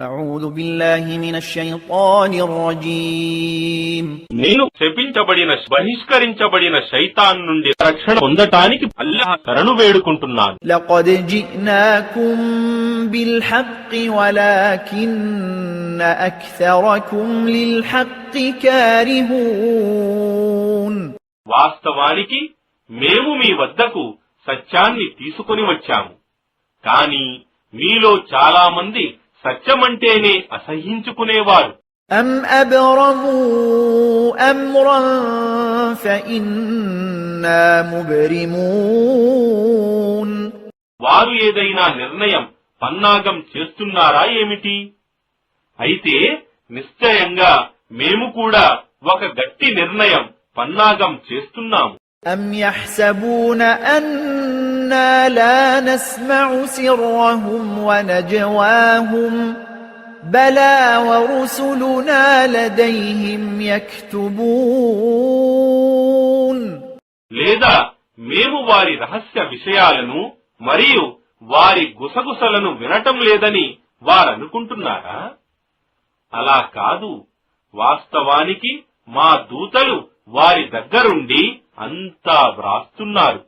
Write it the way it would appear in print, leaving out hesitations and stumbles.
أعوذ بالله من الشيطان الرجيم నేను శపించబడిన బహిష్కరించబడిన శైతాన్ నుండి రక్షణ పొందటానికి అల్లాహ్ శరణు వేడుకుంటున్నాను. لقد جئناكم بالحق ولكن أكثركم للحق كارهون వాస్తవానికి మేము మీ వద్దకు సత్యాన్ని తీసుకొని వచ్చాము, కానీ మీలో చాలా మంది సత్యమంటేనే అసహ్యించుకునేవారు. أم أبرموا أمرا فإنا مبرمون వారు ఏదైనా నిర్ణయం పన్నాగం చేస్తున్నారా ఏమిటి? అయితే నిశ్చయంగా మేము కూడా ఒక గట్టి నిర్ణయం పన్నాగం చేస్తున్నాము. أم يحسبون أنا لا نسمع سرهم ونجواهم بلى ورسلنا لديهم يكتبون లేదా మేము వారి రహస్య విషయాలను మరియు వారి గుసగుసలను వినటం లేదని వారనుకుంటున్నారా? అలా కాదు, వాస్తవానికి మా దూతలు వారి దగ్గరుండి అంతా వ్రాస్తున్నారు.